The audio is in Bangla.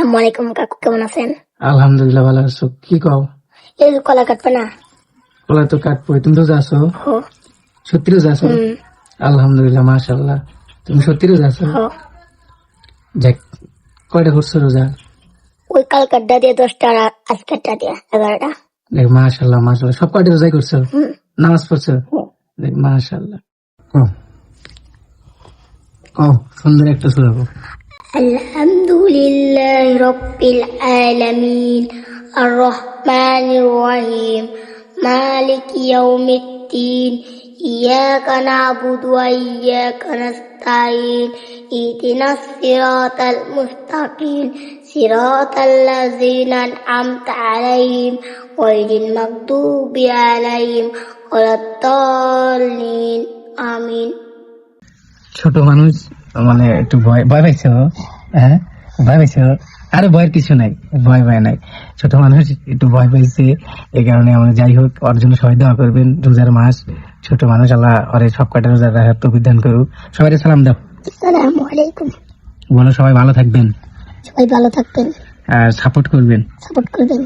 আসসালামু আলাইকুম কাকু, কেমন আছেন? আলহামদুলিল্লাহ ভালো আছো। কি কও? এই যে কলা কাটবে না? কলা তো কাটবো। তুমি রোজা আছো? হো। সত্যি রোজা আছো? আলহামদুলিল্লাহ, মাশাআল্লাহ। তুমি সত্যি রোজা আছো? হো। যাক, কয়টা করছো রোজা? ওই কালকাটা দিয়ে 10টা আর আজকেরটা দিয়ে 11টা। দেখ, মাশাআল্লাহ মাশাআল্লাহ, সব কয়টা রোজাই করছো? নামাজ পড়ছো? দেখ, মাশাআল্লাহ। কও কও, সুন্দর একটা সূরা কও। আলহামদুলিল্লাহি রাব্বিল আলামিন আর রহমানির রহিম মালিকি ইয়াউমিদ্দিন ইয়াকা না'বুদু ওয়া ইয়াকা নাস্তাঈন ইহদিনাস সিরাতাল মুস্তাকিম সিরাতাল লাযিনা আন'আমতা আলাইহিম গায়রিল মাগদুবি আলাইহিম ওয়ালাদ-দাল্লিন। আমিন। ছোট মানুষ মানে একটু ভয় ভয় পাইছো? হ্যাঁ, ভয় পাইছো? আরে ভয়ের কিছু নাই, ভয় নাই। ছোট মানুষ একটু ভয় পাইছে, এই কারণে আমরা যাই হোক ওর জন্য সবাই দোয়া করবেন। রোজার মাস, ছোট মানুষ, আল্লাহ ওরে সব কটা রোজা রাখার তৌফিক দান করুক। সবাই সালাম দাও, আসসালামু আলাইকুম। বলো সবাই ভালো থাকবেন সবাই ভালো থাকবেন, আর সাপোর্ট করবেন। সাপোর্ট করবেন।